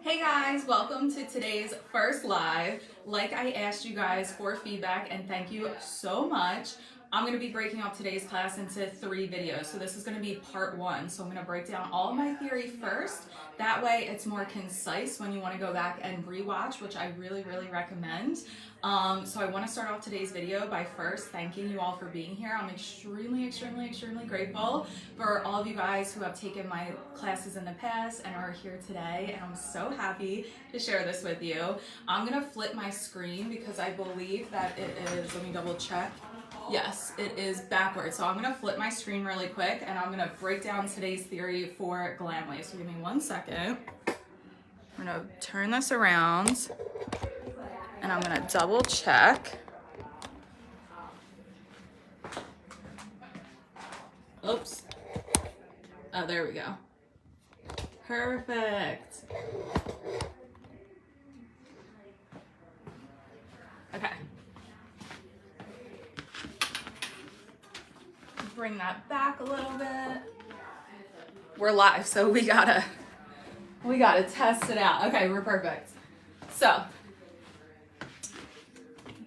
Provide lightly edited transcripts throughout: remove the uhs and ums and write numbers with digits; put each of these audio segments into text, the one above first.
Hey guys, welcome to today's first live. Like I asked you guys for feedback and thank you so much. I'm going to be breaking up today's class into 3 videos. So this is going to be part 1. So I'm going to break down all of my theory first. That way it's more concise when you want to go back and rewatch, which I really recommend. So I want to start off today's video by first thanking you all for being here. I'm extremely grateful for all of you guys who have taken my classes in the past and are here today, and I'm so happy to share this with you. I'm going to flip my screen because I believe that it is, let me double check. Yes, it is backwards. So I'm going to flip my screen really quick and I'm going to break down today's theory for Glam Wave. So give me 1 second. I'm going to turn this around and I'm going to double check. Oops. Oh, there we go. Perfect. Okay. Bring that back a little bit. We're live, so we gotta test it out. Okay, we're perfect. So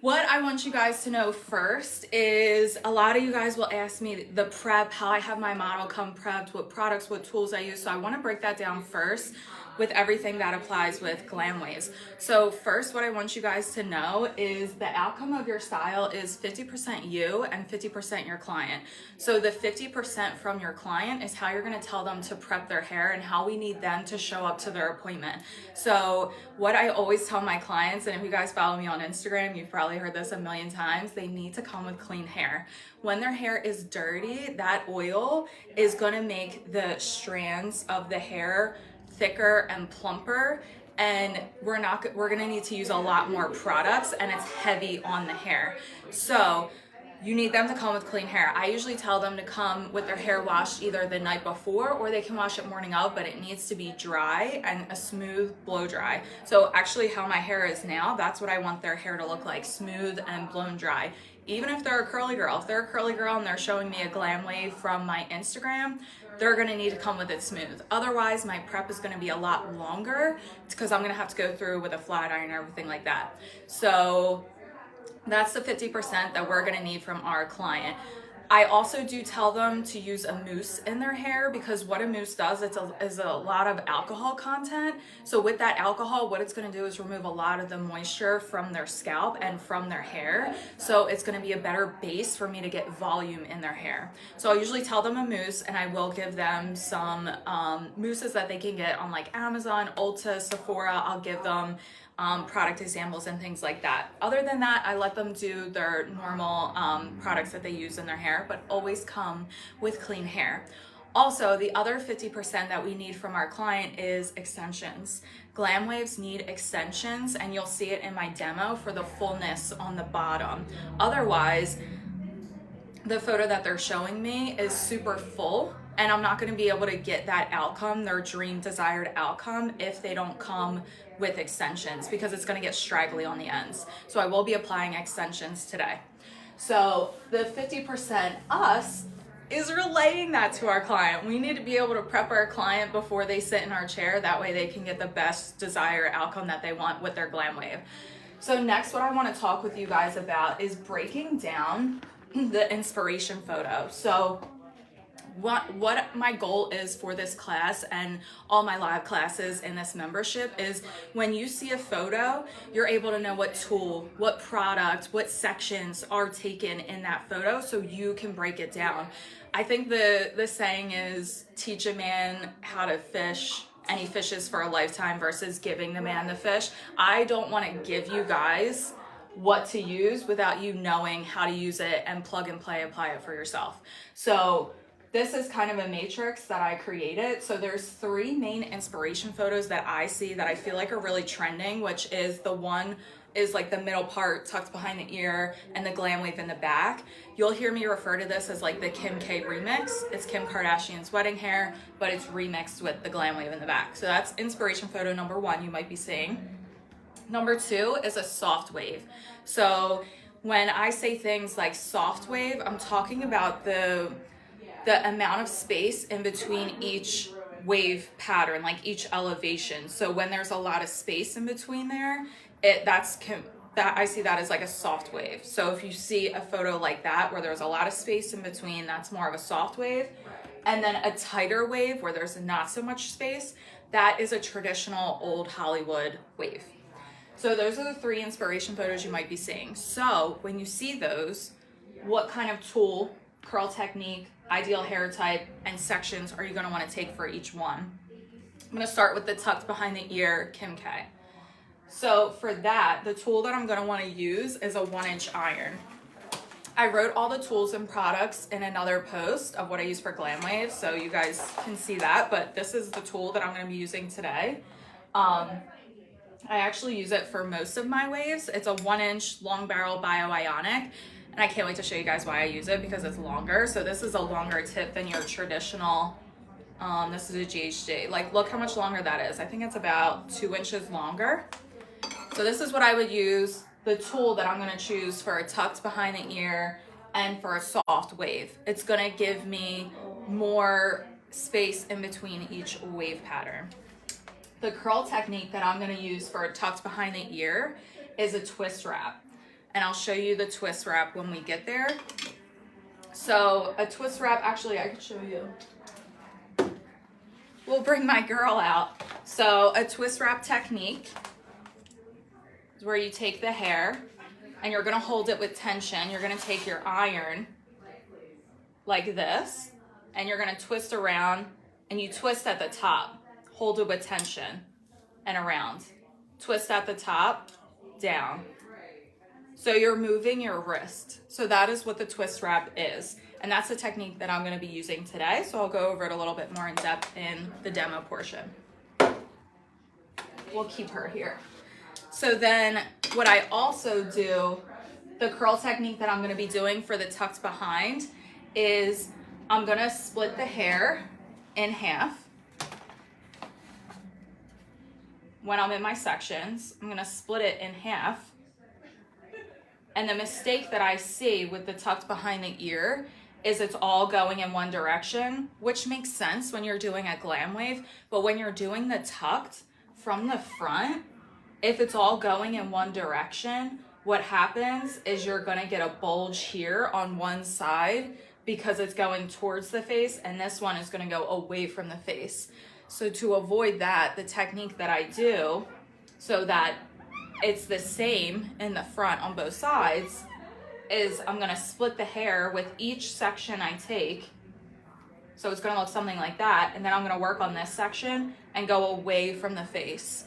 what I want you guys to know first is a lot of you guys will ask me the prep, how I have my model come prepped, what products, what tools I use. So I want to break that down first with everything that applies with Glam Waves. So first, what I want you guys to know is the outcome of your style is 50% you and 50% your client. So the 50% from your client is how you're going to tell them to prep their hair and how we need them to show up to their appointment. So what I always tell my clients, and if you guys follow me on Instagram, you've probably heard this a million times, they need to come with clean hair. When their hair is dirty, that oil is going to make the strands of the hair thicker and plumper, and we're gonna need to use a lot more products, and it's heavy on the hair. So you need them to come with clean hair. I usually tell them to come with their hair washed either the night before or they can wash it morning of, but it needs to be dry and a smooth blow dry. So actually how my hair is now, that's what I want their hair to look like, smooth and blown dry. Even if they're a curly girl, if they're a curly girl and they're showing me a Glam Wave from my Instagram, they're gonna need to come with it smooth. Otherwise, my prep is gonna be a lot longer because I'm gonna have to go through with a flat iron and everything like that. So that's the 50% that we're gonna need from our client. I also do tell them to use a mousse in their hair because what a mousse does is a lot of alcohol content. So with that alcohol, what it's gonna do is remove a lot of the moisture from their scalp and from their hair. So it's gonna be a better base for me to get volume in their hair. So I usually tell them a mousse, and I will give them some mousses that they can get on like Amazon, Ulta, Sephora. I'll give them product examples and things like that. Other than that, I let them do their normal products that they use in their hair, but always come with clean hair. Also, the other 50% that we need from our client is extensions. Glam Waves need extensions, and you'll see it in my demo for the fullness on the bottom. Otherwise, the photo that they're showing me is super full, and I'm not going to be able to get that outcome, their dream desired outcome, if they don't come with extensions, because it's going to get straggly on the ends. So I will be applying extensions today. So the 50% us is relaying that to our client. We need to be able to prep our client before they sit in our chair. That way they can get the best desired outcome that they want with their Glam Wave. So next, what I want to talk with you guys about is breaking down the inspiration photo. So what my goal is for this class and all my live classes in this membership is when you see a photo, you're able to know what tool, what product, what sections are taken in that photo so you can break it down. I think the saying is teach a man how to fish and he fishes for a lifetime versus giving the man the fish. I don't want to give you guys what to use without you knowing how to use it and plug and play, apply it for yourself. So this is kind of a matrix that I created. So there's 3 main inspiration photos that I see that I feel like are really trending, which is the one is like the middle part tucked behind the ear and the Glam Wave in the back. You'll hear me refer to this as like the Kim K remix. It's Kim Kardashian's wedding hair, but it's remixed with the Glam Wave in the back. So that's inspiration photo number 1 you might be seeing. Number 2 is a soft wave. So when I say things like soft wave, I'm talking about the amount of space in between each wave pattern, like each elevation. So when there's a lot of space in between there, that I see that as like a soft wave. So if you see a photo like that where there's a lot of space in between, that's more of a soft wave. And then a tighter wave where there's not so much space, that is a traditional old Hollywood wave. So those are the 3 inspiration photos you might be seeing. So when you see those, what kind of tool, curl technique, ideal hair type, and sections are you going to want to take for each one? I'm going to start with the tucked behind the ear Kim K. So for that, the tool that I'm going to want to use is a 1-inch iron. I wrote all the tools and products in another post of what I use for Glam Waves, so you guys can see that, but this is the tool that I'm going to be using today. I actually use it for most of my waves. It's a 1-inch long barrel bio-ionic, and I can't wait to show you guys why I use it because it's longer. So this is a longer tip than your traditional, this is a GHD. Like, look how much longer that is. I think it's about 2 inches longer. So this is what I would use, the tool that I'm gonna choose for a tucked behind the ear and for a soft wave. It's gonna give me more space in between each wave pattern. The curl technique that I'm gonna use for a tucked behind the ear is a twist wrap. And I'll show you the twist wrap when we get there. So a twist wrap, actually I could show you. We'll bring my girl out. So a twist wrap technique is where you take the hair and you're gonna hold it with tension. You're gonna take your iron like this and you're gonna twist around and you twist at the top. Hold it with tension and around. Twist at the top, down. So you're moving your wrist. So that is what the twist wrap is. And that's the technique that I'm gonna be using today. So I'll go over it a little bit more in depth in the demo portion. We'll keep her here. So then what I also do, the curl technique that I'm gonna be doing for the tucked behind is I'm gonna split the hair in half. When I'm in my sections, I'm gonna split it in half. And the mistake that I see with the tucked behind the ear is it's all going in one direction, which makes sense when you're doing a glam wave, but when you're doing the tucked from the front, if it's all going in one direction, what happens is you're gonna get a bulge here on one side because it's going towards the face, and this one is gonna go away from the face. So to avoid that, the technique that I do so that it's the same in the front on both sides is I'm gonna split the hair with each section I take. So it's gonna look something like that, and then I'm gonna work on this section and go away from the face.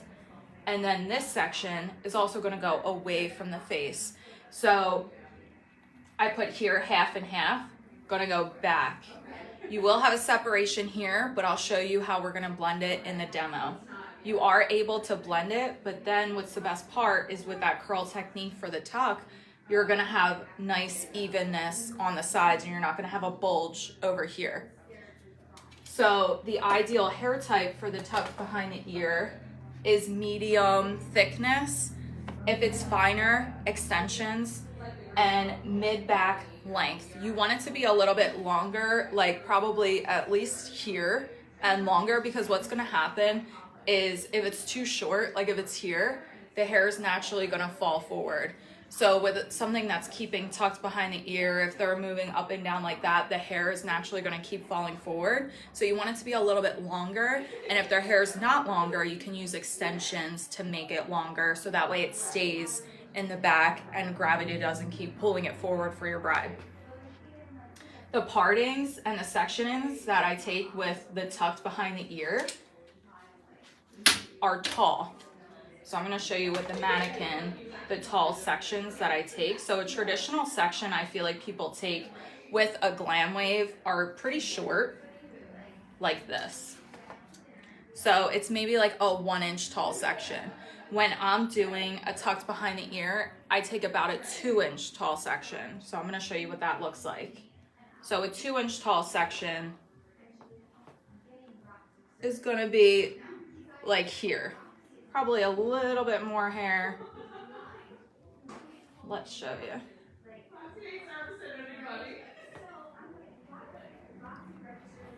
And then this section is also gonna go away from the face. So I put here half and half, gonna go back. You will have a separation here, but I'll show you how we're gonna blend it in the demo. You are able to blend it, but then what's the best part is with that curl technique for the tuck, you're gonna have nice evenness on the sides and you're not gonna have a bulge over here. So the ideal hair type for the tuck behind the ear is medium thickness. If it's finer, extensions, and mid-back length. You want it to be a little bit longer, like probably at least here and longer, because what's gonna happen is if it's too short, like if it's here, the hair is naturally gonna fall forward. So with something that's keeping tucked behind the ear, if they're moving up and down like that, the hair is naturally gonna keep falling forward. So you want it to be a little bit longer, and if their hair is not longer, you can use extensions to make it longer, so that way it stays in the back and gravity doesn't keep pulling it forward for your bride. The partings and the sectionings that I take with the tucked behind the ear are tall. So I'm gonna show you with the mannequin, the tall sections that I take. So a traditional section I feel like people take with a glam wave are pretty short, like this. So it's maybe like a 1-inch tall section. When I'm doing a tucked behind the ear, I take about a 2-inch tall section. So I'm gonna show you what that looks like. So a 2-inch tall section is gonna be like here. Probably a little bit more hair. Let's show you.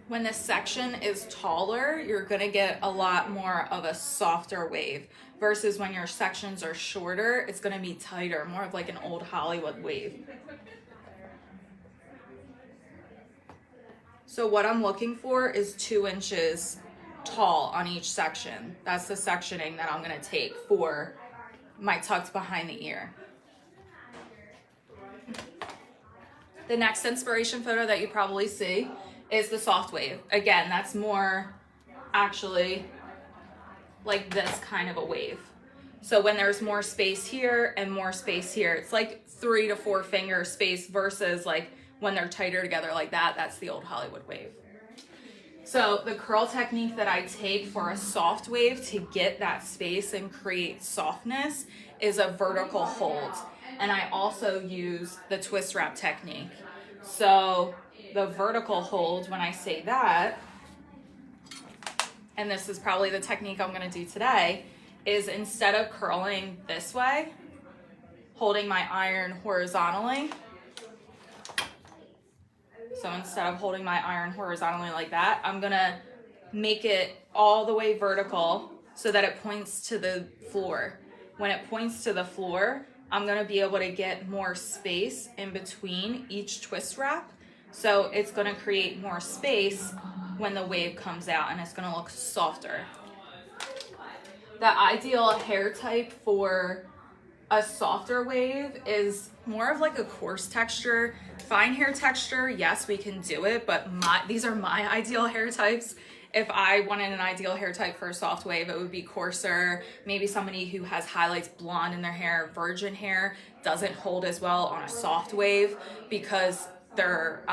When the section is taller, you're gonna get a lot more of a softer wave versus when your sections are shorter, it's gonna be tighter, more of like an old Hollywood wave. So what I'm looking for is 2 inches tall on each section. That's the sectioning that I'm gonna take for my tucked behind the ear. The next inspiration photo that you probably see is the soft wave. Again, that's more actually like this kind of a wave. So when there's more space here and more space here, it's like 3 to 4 finger space versus like when they're tighter together like that, that's the old Hollywood wave. So the curl technique that I take for a soft wave to get that space and create softness is a vertical hold. And I also use the twist wrap technique. So the vertical hold, when I say that, and this is probably the technique I'm gonna do today, is instead of curling this way, holding my iron horizontally. So instead of holding my iron horizontally like that, I'm gonna make it all the way vertical so that it points to the floor. When it points to the floor, I'm gonna be able to get more space in between each twist wrap. So it's gonna create more space when the wave comes out and it's gonna look softer. The ideal hair type for a softer wave is more of like a coarse texture. Fine hair texture, yes, we can do it, but these are my ideal hair types. If I wanted an ideal hair type for a soft wave, it would be coarser. Maybe somebody who has highlights blonde in their hair, virgin hair, doesn't hold as well on a soft wave because their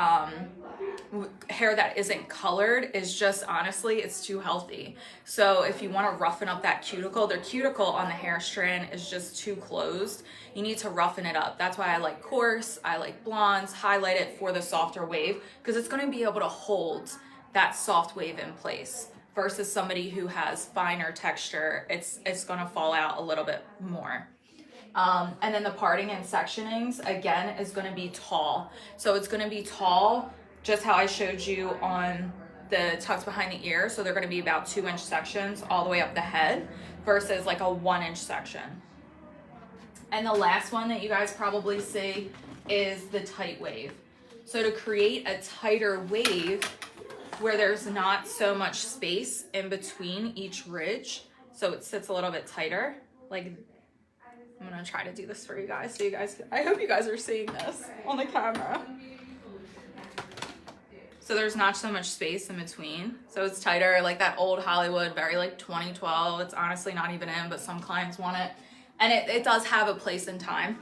hair that isn't colored is just, honestly, it's too healthy. So if you want to roughen up that cuticle, their cuticle on the hair strand is just too closed. You need to roughen it up. That's why I like coarse, I like blondes, highlight it for the softer wave because it's going to be able to hold that soft wave in place versus somebody who has finer texture. It's going to fall out a little bit more. And then the parting and sectionings, again, is going to be tall. So it's going to be tall, just how I showed you on the tucks behind the ear. So they're going to be about 2-inch sections all the way up the head versus like a 1-inch section. And the last one that you guys probably see is the tight wave. So to create a tighter wave where there's not so much space in between each ridge, so it sits a little bit tighter, like I'm gonna try to do this for you guys so you guys, I hope you guys are seeing this on the camera. So there's not so much space in between. So it's tighter, like that old Hollywood, very like 2012. It's honestly not even in, but some clients want it. And it does have a place in time.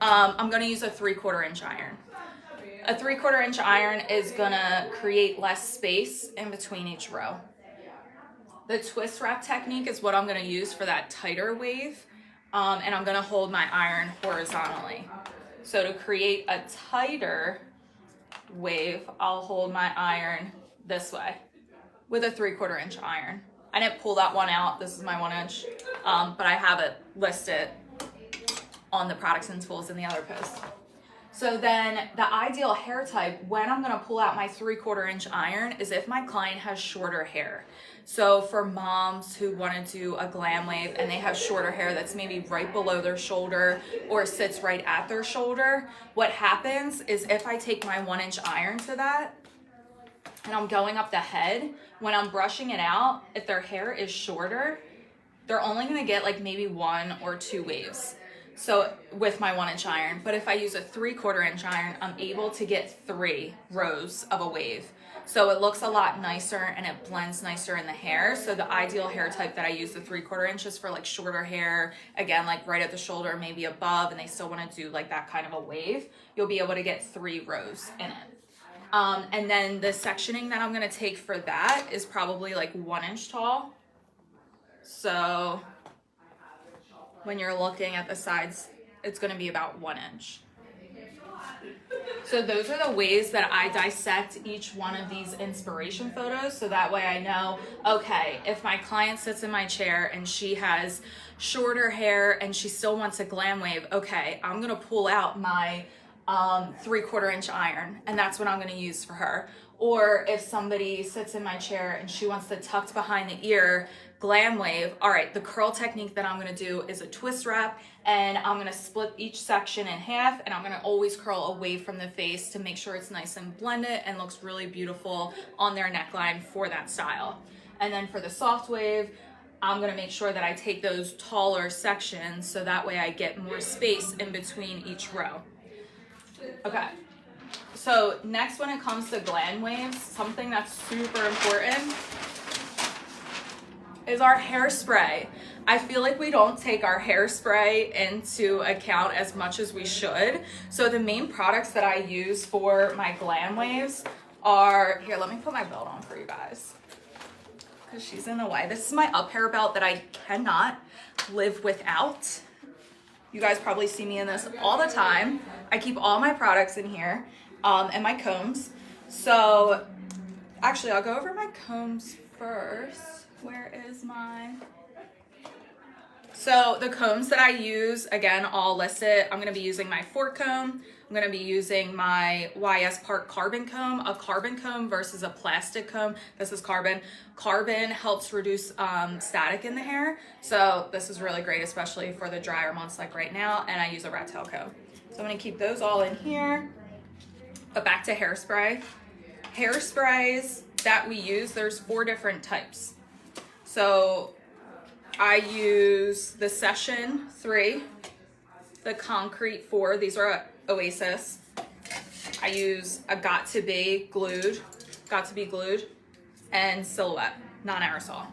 I'm gonna use a 3/4 inch iron. A 3/4 inch iron is gonna create less space in between each row. The twist wrap technique is what I'm gonna use for that tighter wave. And I'm gonna hold my iron horizontally. So to create a tighter wave, I'll hold my iron this way with a 3/4 inch iron. I didn't pull that one out. This is my 1 inch, but I have it listed on the products and tools in the other post. So then the ideal hair type when I'm gonna pull out my 3/4 inch iron is if my client has shorter hair. So for moms who wanna do a glam wave and they have shorter hair that's maybe right below their shoulder or sits right at their shoulder, what happens is if I take my 1-inch iron to that and I'm going up the head, when I'm brushing it out, if their hair is shorter, they're only gonna get like maybe 1 or 2 waves. So with my 1-inch iron, but if I use a 3/4 inch iron, I'm able to get 3 rows of a wave. So it looks a lot nicer and it blends nicer in the hair. So the ideal hair type that I use, the 3/4 inch, is for like shorter hair, again, like right at the shoulder, maybe above, and they still wanna do like that kind of a wave. You'll be able to get 3 rows in it. And then the sectioning that I'm gonna take for that is probably like 1 inch tall. So when you're looking at the sides, it's gonna be about 1 inch. So those are the ways that I dissect each one of these inspiration photos. So that way I know, okay, if my client sits in my chair and she has shorter hair and she still wants a glam wave, okay, I'm gonna pull out my 3/4 inch iron and that's what I'm gonna use for her. Or if somebody sits in my chair and she wants to tucked behind the ear Glam wave, all right, the curl technique that I'm gonna do is a twist wrap, and I'm gonna split each section in half, and I'm gonna always curl away from the face to make sure it's nice and blended and looks really beautiful on their neckline for that style. And then for the soft wave, I'm gonna make sure that I take those taller sections so that way I get more space in between each row. Okay, so next when it comes to glam waves, something that's super important is our hairspray. I feel like we don't take our hairspray into account as much as we should. So the main products that I use for my glam waves are, here, let me put my belt on for you guys, because she's in the way. This is my up hair belt that I cannot live without. You guys probably see me in this all the time. I keep all my products in here, and my combs. So actually, I'll go over my combs first. Where is mine? So the combs that I use, again, all listed. I'm gonna be using my fork comb. I'm gonna be using my YS Park carbon comb. A carbon comb versus a plastic comb. This is carbon. Carbon helps reduce static in the hair. So this is really great, especially for the drier months like right now. And I use a rat tail comb. So I'm gonna keep those all in here. But back to hairspray. Hairsprays that we use, there's 4 different types. So I use the Session 3, the Concrete 4, these are Oasis. I use a Got to Be Glued, and Silhouette, non-aerosol.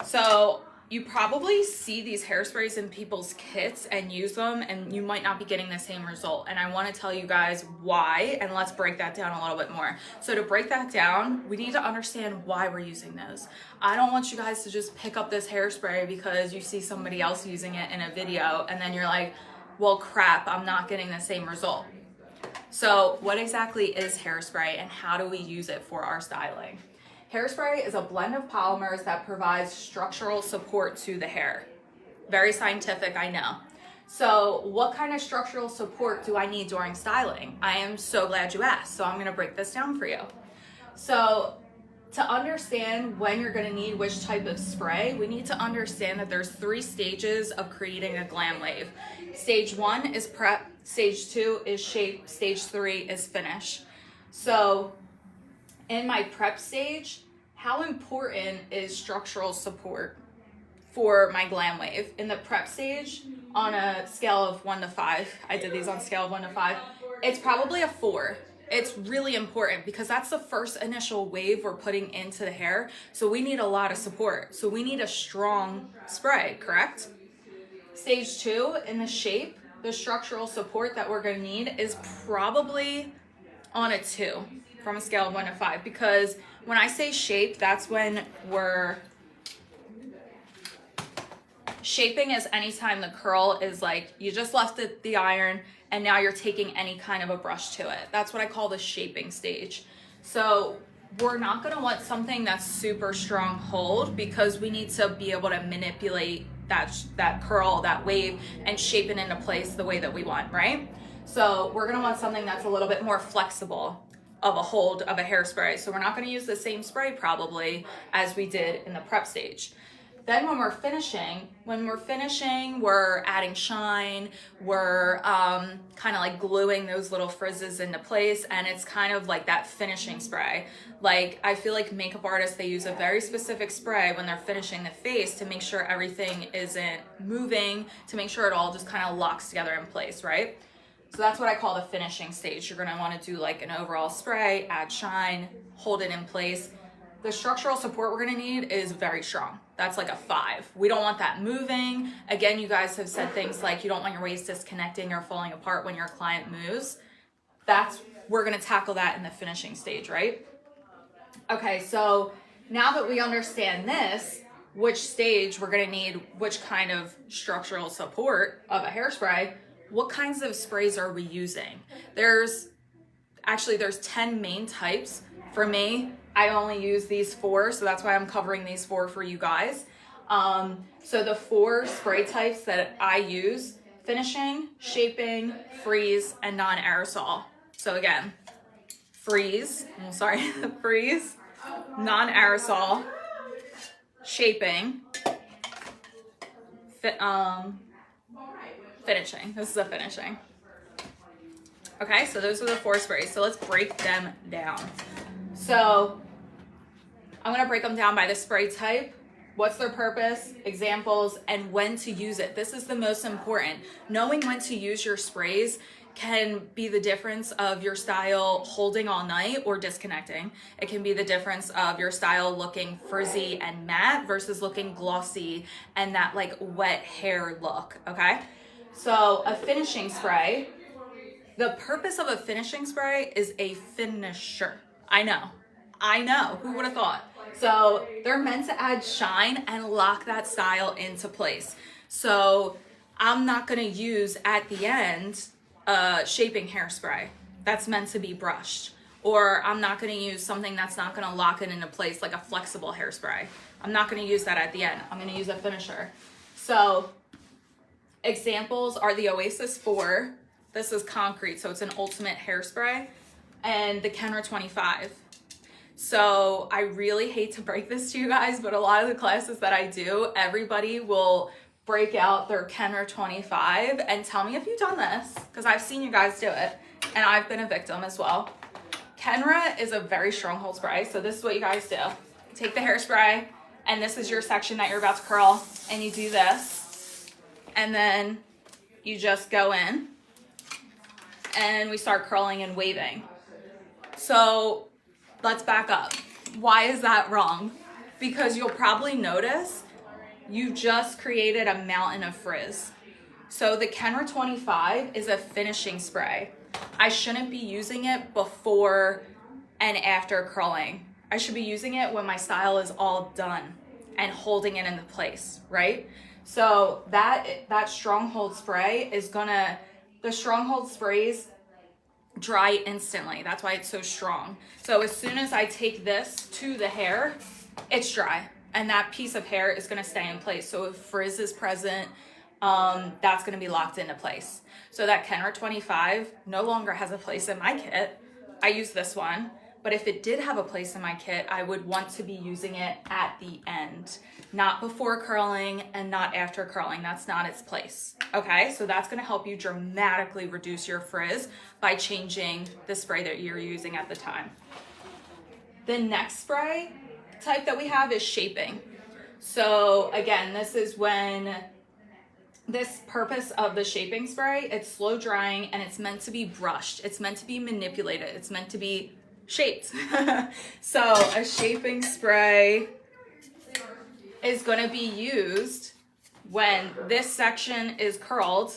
So you probably see these hairsprays in people's kits and use them, and you might not be getting the same result. And I want to tell you guys why, and let's break that down a little bit more. So to break that down, we need to understand why we're using those. I don't want you guys to just pick up this hairspray because you see somebody else using it in a video, and then you're like, well, crap, I'm not getting the same result. So what exactly is hairspray, and how do we use it for our styling? Hairspray is a blend of polymers that provides structural support to the hair. Very scientific, I know. So what kind of structural support do I need during styling? I am so glad you asked, so I'm gonna break this down for you. So to understand when you're gonna need which type of spray, we need to understand that there's 3 stages of creating a glam wave. Stage 1 is prep, stage 2 is shape, stage 3 is finish. So in my prep stage, how important is structural support for my glam wave? In the prep stage, on a scale of 1 to 5, I did these on scale of 1 to 5, it's probably a 4. It's really important because that's the first initial wave we're putting into the hair. So we need a lot of support. So we need a strong spray, correct? Stage 2, in the shape, the structural support that we're gonna need is probably on a 2. From a scale of 1 to 5, because when I say shape, that's when we're shaping is anytime the curl is like you just left the iron and now you're taking any kind of a brush to it. That's what I call the shaping stage. So we're not going to want something that's super strong hold, because we need to be able to manipulate that curl, that wave, and shape it into place the way that we want, right? So we're going to want something that's a little bit more flexible of a hold of a hairspray. So we're not going to use the same spray probably as we did in the prep stage. Then when we're finishing, we're adding shine, we're kind of like gluing those little frizzes into place, and it's kind of like that finishing spray. Like, I feel like makeup artists, they use a very specific spray when they're finishing the face to make sure everything isn't moving, to make sure it all just kind of locks together in place, right? So that's what I call the finishing stage. You're gonna wanna do like an overall spray, add shine, hold it in place. The structural support we're gonna need is very strong. That's like a 5. We don't want that moving. Again, you guys have said things like you don't want your waist disconnecting or falling apart when your client moves. We're gonna tackle that in the finishing stage, right? Okay, so now that we understand this, which stage we're gonna need which kind of structural support of a hairspray, what kinds of sprays are we using? There's 10 main types. For me, I only use these 4, so that's why I'm covering these 4 for you guys. So the 4 spray types that I use: finishing, shaping, freeze, and non-aerosol. So again, freeze, freeze, non-aerosol, shaping, finishing. This is a finishing. Okay, so those are the 4 sprays. So let's break them down. So I'm gonna break them down by the spray type, what's their purpose, examples, and when to use it. This is the most important. Knowing when to use your sprays can be the difference of your style holding all night or disconnecting. It can be the difference of your style looking frizzy and matte versus looking glossy and that like wet hair look, okay? So a finishing spray, the purpose of a finishing spray is a finisher. I know, who would have thought? So they're meant to add shine and lock that style into place. So I'm not gonna use at the end a shaping hairspray that's meant to be brushed. Or I'm not gonna use something that's not gonna lock it into place like a flexible hairspray. I'm not gonna use that at the end. I'm gonna use a finisher. So examples are the Oasis 4. This is concrete, so it's an ultimate hairspray. And the Kenra 25. So I really hate to break this to you guys, but a lot of the classes that I do, everybody will break out their Kenra 25 and tell me if you've done this, because I've seen you guys do it and I've been a victim as well. Kenra is a very strong hold spray. So this is what you guys do. Take the hairspray and this is your section that you're about to curl and you do this and then you just go in and we start curling and waving. So let's back up. Why is that wrong? Because you'll probably notice you just created a mountain of frizz. So the Kenra 25 is a finishing spray. I shouldn't be using it before and after curling. I should be using it when my style is all done and holding it into place, right? So that stronghold spray is the stronghold sprays dry instantly. That's why it's so strong. So as soon as I take this to the hair, it's dry. And that piece of hair is gonna stay in place. So if frizz is present, that's gonna be locked into place. So that Kenra 25 no longer has a place in my kit. I use this one, but if it did have a place in my kit, I would want to be using it at the end, not before curling and not after curling. That's not its place, okay? So that's gonna help you dramatically reduce your frizz by changing the spray that you're using at the time. The next spray type that we have is shaping. So again, this is when this purpose of the shaping spray, it's slow drying and it's meant to be brushed. It's meant to be manipulated. It's meant to be shaped. So a shaping spray is going to be used when this section is curled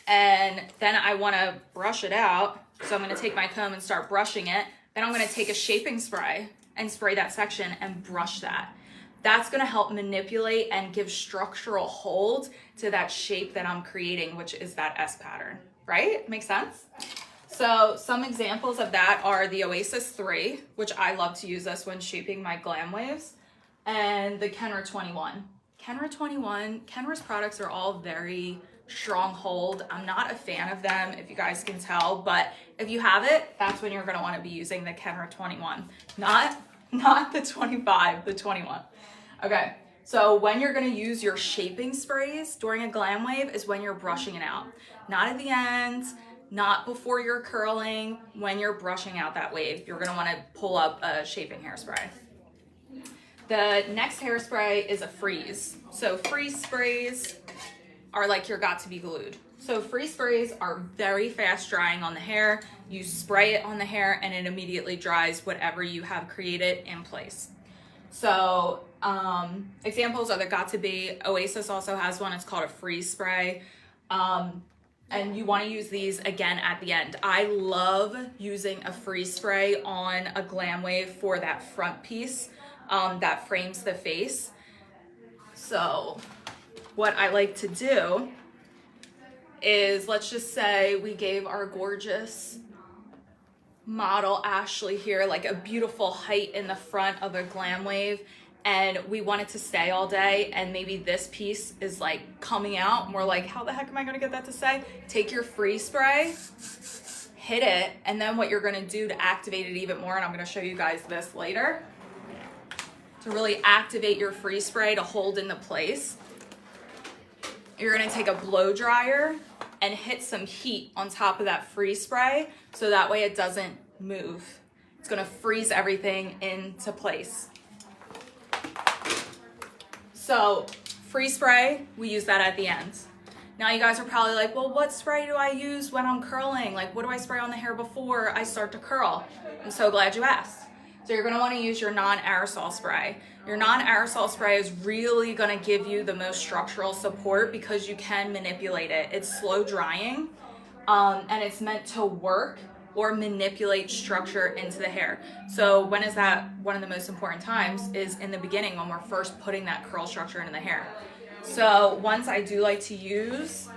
and then I want to brush it out. So I'm going to take my comb and start brushing it. Then I'm going to take a shaping spray and spray that section and brush that. That's going to help manipulate and give structural hold to that shape that I'm creating, which is that S pattern, right? Makes sense? So some examples of that are the Oasis 3, which I love to use this when shaping my glam waves, and the Kenra 21. Kenra's products are all very strong hold. I'm not a fan of them, if you guys can tell, but if you have it, that's when you're going to want to be using the Kenra 21, not the 25, the 21. Okay, so when you're going to use your shaping sprays during a glam wave is when you're brushing it out, not at the end, not before you're curling. When you're brushing out that wave, you're going to want to pull up a shaping hairspray. The next hairspray is a freeze. So freeze sprays are like your got to be glued. So freeze sprays are very fast drying on the hair. You spray it on the hair and it immediately dries whatever you have created in place. So examples are the got to be. Oasis also has one. It's called a freeze spray. And you want to use these again at the end. I love using a freeze spray on a glam wave for that front piece that frames the face. So what I like to do is, let's just say we gave our gorgeous model Ashley here like a beautiful height in the front of a glam wave, and we want it to stay all day, and maybe this piece is like coming out and we're like, how the heck am I gonna get that to stay? Take your freeze spray, hit it, and then what you're gonna do to activate it even more, and I'm gonna show you guys this later, to really activate your freeze spray to hold into place, you're gonna take a blow dryer and hit some heat on top of that freeze spray so that way it doesn't move. It's gonna freeze everything into place. So freeze spray, we use that at the end. Now you guys are probably like, well, what spray do I use when I'm curling? Like, what do I spray on the hair before I start to curl? I'm so glad you asked. So you're gonna wanna use your non-aerosol spray. Your non-aerosol spray is really gonna give you the most structural support because you can manipulate it. It's slow drying, and it's meant to work or manipulate structure into the hair. So when is that one of the most important times? Is in the beginning when we're first putting that curl structure into the hair. So ones I do like to use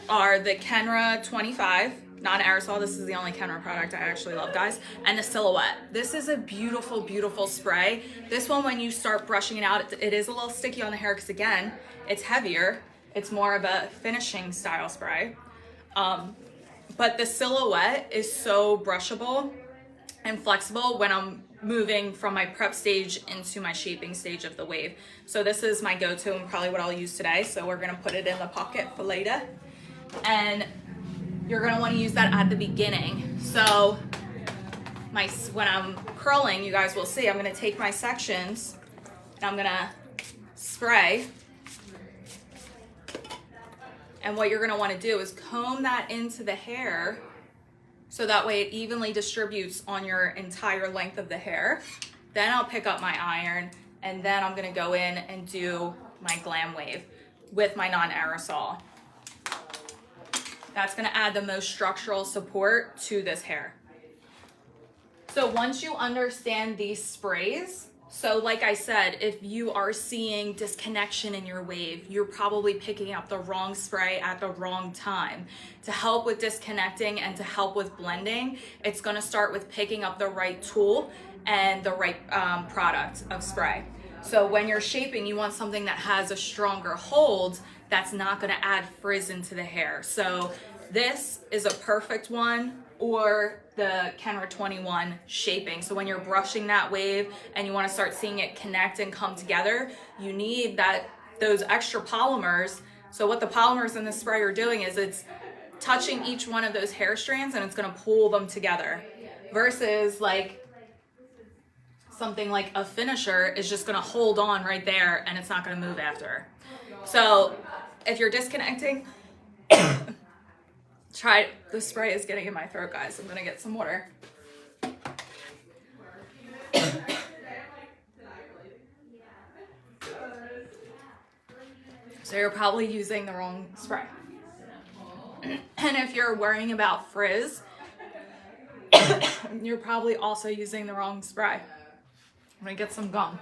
are the Kenra 25 non-aerosol. This is the only Kenra product I actually love, guys. And the Silhouette. This is a beautiful, beautiful spray. This one, when you start brushing it out, it is a little sticky on the hair because, again, it's heavier. It's more of a finishing style spray. But the Silhouette is so brushable and flexible when I'm moving from my prep stage into my shaping stage of the wave. So this is my go-to and probably what I'll use today. So we're gonna put it in the pocket for later. And you're gonna wanna use that at the beginning. So when I'm curling, you guys will see, I'm gonna take my sections and I'm gonna spray. And what you're gonna wanna do is comb that into the hair so that way it evenly distributes on your entire length of the hair. Then I'll pick up my iron and then I'm gonna go in and do my Glam wave with my non-aerosol. That's gonna add the most structural support to this hair. So once you understand these sprays, so like I said, if you are seeing disconnection in your wave, you're probably picking up the wrong spray at the wrong time. To help with disconnecting and to help with blending, it's gonna start with picking up the right tool and the right product of spray. So when you're shaping, you want something that has a stronger hold that's not gonna add frizz into the hair. So this is a perfect one, or the Kenra 21 shaping. So when you're brushing that wave and you wanna start seeing it connect and come together, you need those extra polymers. So what the polymers in the spray are doing is it's touching each one of those hair strands and it's gonna pull them together. Versus like something like a finisher is just gonna hold on right there and it's not gonna move after. So if you're disconnecting, the spray is getting in my throat, guys. I'm gonna get some water. So you're probably using the wrong spray. And if you're worrying about frizz, you're probably also using the wrong spray. I'm gonna get some gum.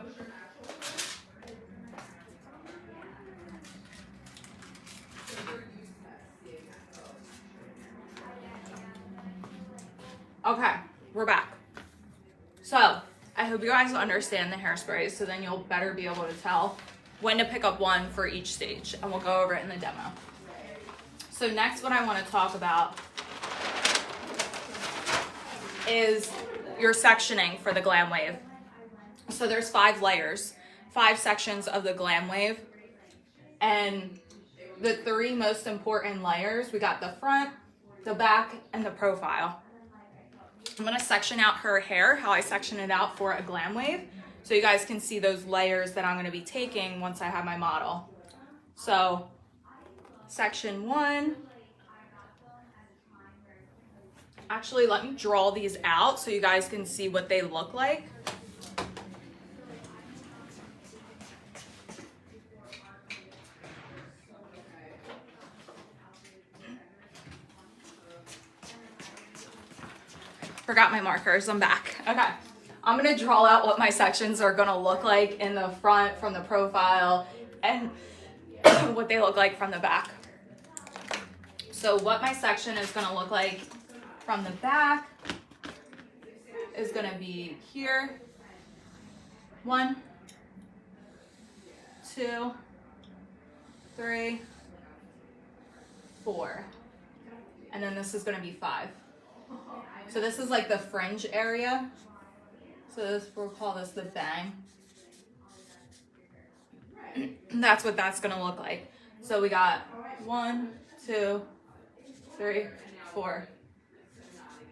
Okay, we're back. So I hope you guys understand the hairsprays, so then you'll better be able to tell when to pick up one for each stage, and we'll go over it in the demo. So next, what I want to talk about is your sectioning for the Glam wave. So there's 5 layers, 5 sections of the Glam wave, and the 3 most important layers, we got the front, the back, and the profile. I'm gonna section out her hair, how I section it out for a Glam wave, so you guys can see those layers that I'm gonna be taking once I have my model. So, section 1. Actually, let me draw these out so you guys can see what they look like. Forgot my markers, I'm back. Okay, I'm gonna draw out what my sections are gonna look like in the front from the profile and what they look like from the back. So what my section is gonna look like from the back is gonna be here. 1, 2, 3, 4. and then this is gonna be 5. So this is like the fringe area. So this, we'll call this the bang. That's what that's gonna look like. So we got 1, 2, 3, 4,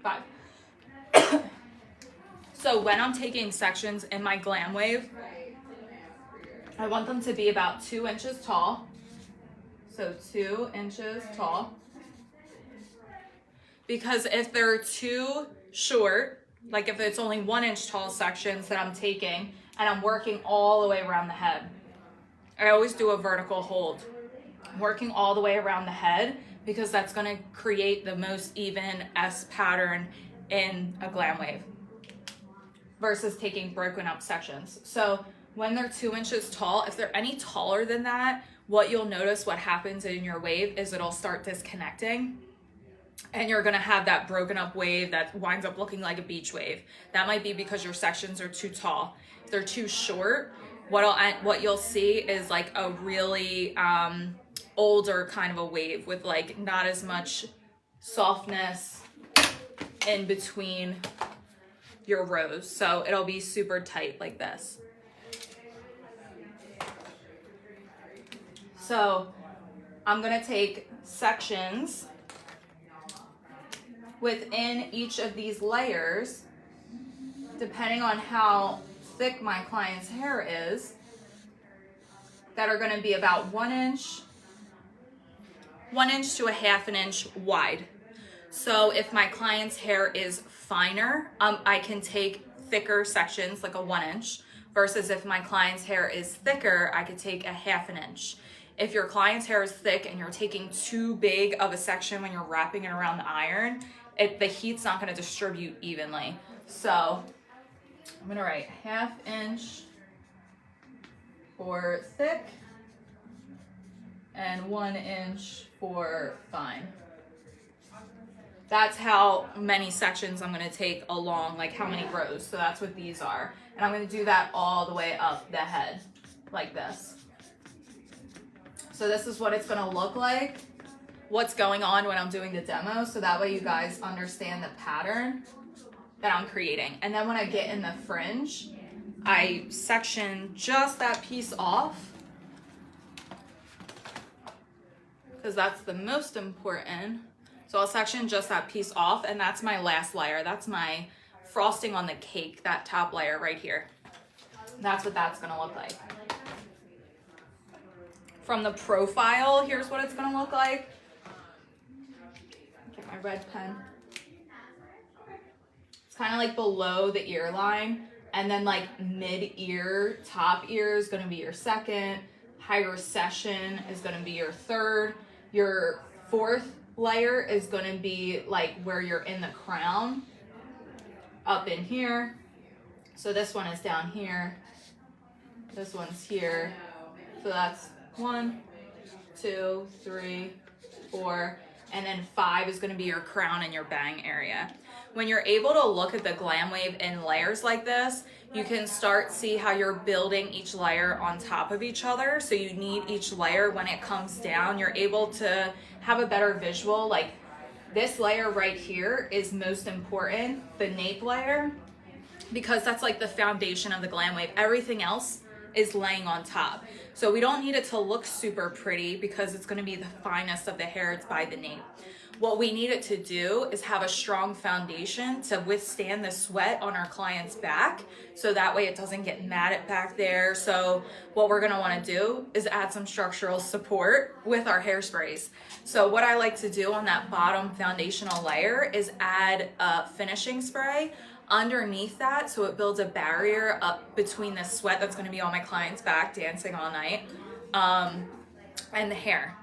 5. So when I'm taking sections in my Glam wave, I want them to be about 2 inches tall. So 2 inches tall. Because if they're too short, like if it's only 1 inch tall sections that I'm taking and I'm working all the way around the head, I always do a vertical hold, working all the way around the head, because that's gonna create the most even S pattern in a Glam wave versus taking broken up sections. So when they're 2 inches tall, if they're any taller than that, what you'll notice what happens in your wave is it'll start disconnecting, and you're gonna have that broken up wave that winds up looking like a beach wave. That might be because your sections are too tall. If they're too short, what you'll see is like a really older kind of a wave with like not as much softness in between your rows. So it'll be super tight like this. So I'm gonna take sections within each of these layers, depending on how thick my client's hair is, that are gonna be about 1 inch to a half an inch wide. So if my client's hair is finer, I can take thicker sections, like a 1 inch, versus if my client's hair is thicker, I could take a half an inch. If your client's hair is thick and you're taking too big of a section when you're wrapping it around the iron, the heat's not gonna distribute evenly. So I'm gonna write half inch for thick and 1 inch for fine. That's how many sections I'm gonna take along, like how many rows. So that's what these are. And I'm gonna do that all the way up the head, like this. So this is what it's gonna look like, what's going on when I'm doing the demo, so that way you guys understand the pattern that I'm creating. And then when I get in the fringe, I section just that piece off, because that's the most important. So I'll section just that piece off, and that's my last layer. That's my frosting on the cake, that top layer right here. That's what that's gonna look like. From the profile, here's what it's gonna look like. Get my red pen. It's kind of like below the ear line, and then like mid-ear, top ear is gonna be your second, high recession is gonna be your third, your fourth layer is gonna be like where you're in the crown, up in here. So this one is down here, this one's here. So that's 1, 2, 3, 4, and then 5 is gonna be your crown and your bang area. When you're able to look at the Glam wave in layers like this, you can start see how you're building each layer on top of each other. So you need each layer when it comes down, you're able to have a better visual. Like this layer right here is most important, the nape layer, because that's like the foundation of the Glam wave. Everything else is laying on top. So we don't need it to look super pretty because it's gonna be the finest of the hair, it's by the nape. What we need it to do is have a strong foundation to withstand the sweat on our client's back, so that way it doesn't get matted back there. So what we're gonna wanna do is add some structural support with our hairsprays. So what I like to do on that bottom foundational layer is add a finishing spray underneath that, so it builds a barrier up between the sweat that's gonna be on my client's back dancing all night and the hair.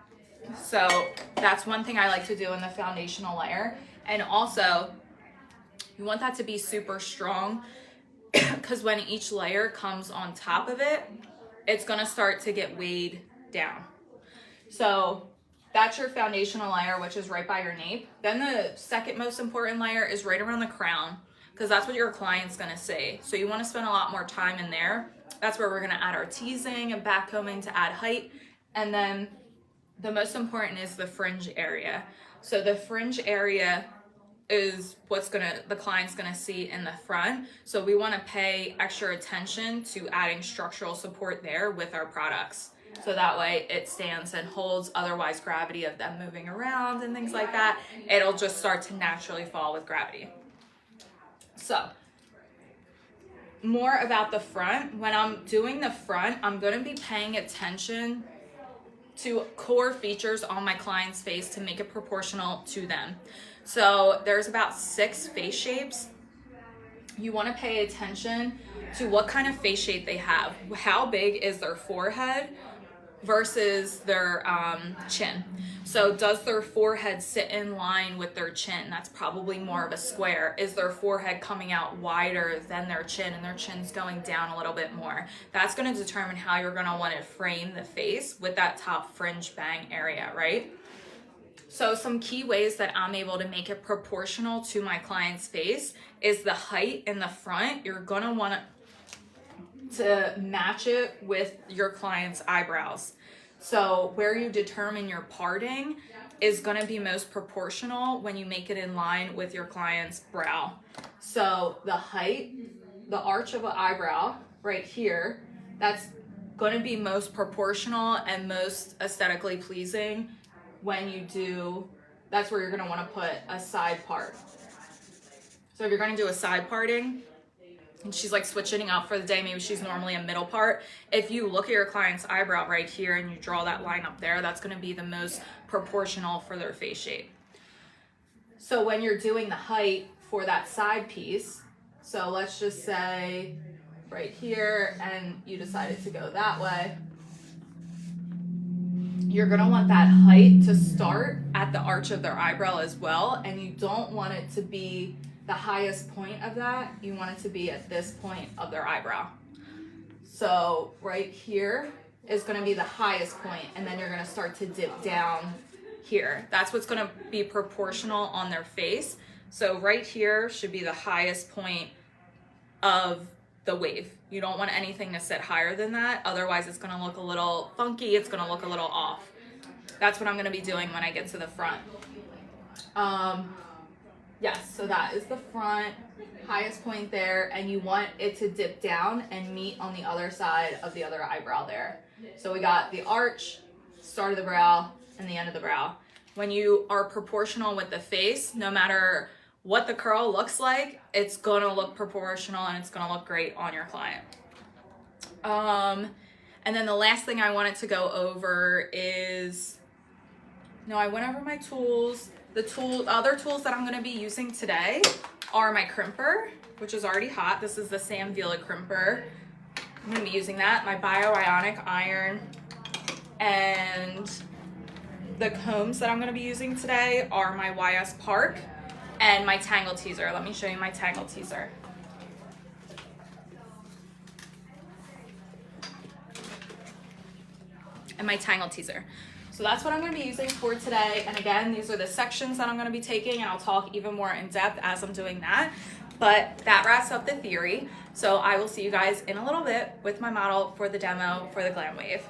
So that's one thing I like to do in the foundational layer. And also you want that to be super strong, because when each layer comes on top of it, it's gonna start to get weighed down. So that's your foundational layer, which is right by your nape. Then the second most important layer is right around the crown, because that's what your client's gonna see. So you wanna spend a lot more time in there. That's where we're gonna add our teasing and backcombing to add height. And then the most important is the fringe area. So the fringe area is the client's gonna see in the front. So we wanna pay extra attention to adding structural support there with our products. So that way it stands and holds, otherwise gravity of them moving around and things like that, it'll just start to naturally fall with gravity. So more about the front. When I'm doing the front, I'm gonna be paying attention to core features on my client's face to make it proportional to them. So there's about 6 face shapes. You want to pay attention to what kind of face shape they have. How big is their forehead versus their chin? So does their forehead sit in line with their chin? That's probably more of a square. Is their forehead coming out wider than their chin and their chin's going down a little bit more? That's going to determine how you're going to want to frame the face with that top fringe bang area, right? So some key ways that I'm able to make it proportional to my client's face is the height in the front. You're going to want to match it with your client's eyebrows. So where you determine your parting is going to be most proportional when you make it in line with your client's brow. So the height, the arch of an eyebrow right here, that's going to be most proportional and most aesthetically pleasing when you do, that's where you're going to want to put a side part. So if you're going to do a side parting, and she's like switching up for the day, maybe she's normally a middle part. If you look at your client's eyebrow right here and you draw that line up there, that's going to be the most proportional for their face shape. So when you're doing the height for that side piece, so let's just say right here, and you decided to go that way, you're going to want that height to start at the arch of their eyebrow as well, and you don't want it to be the highest point of that. You want it to be at this point of their eyebrow. So right here is going to be the highest point, and then you're going to start to dip down here. That's what's going to be proportional on their face. So right here should be the highest point of the wave. You don't want anything to sit higher than that, otherwise it's going to look a little funky, it's going to look a little off. That's what I'm going to be doing when I get to the front. Yes, so that is the front, highest point there, and you want it to dip down and meet on the other side of the other eyebrow there. So we got the arch, start of the brow, and the end of the brow. When you are proportional with the face, no matter what the curl looks like, it's gonna look proportional and it's gonna look great on your client. And then the last thing I wanted to go over is, I went over my tools. The other tools that I'm gonna be using today are my crimper, which is already hot. This is the Sam Vila crimper. I'm gonna be using that, my Bio-Ionic iron, and the combs that I'm gonna be using today are my YS Park and my Tangle Teaser. Let me show you my Tangle Teaser. And my Tangle Teaser. So that's what I'm going to be using for today. And again, these are the sections that I'm going to be taking, and I'll talk even more in depth as I'm doing that. But that wraps up the theory. So I will see you guys in a little bit with my model for the demo for the Glam Wave.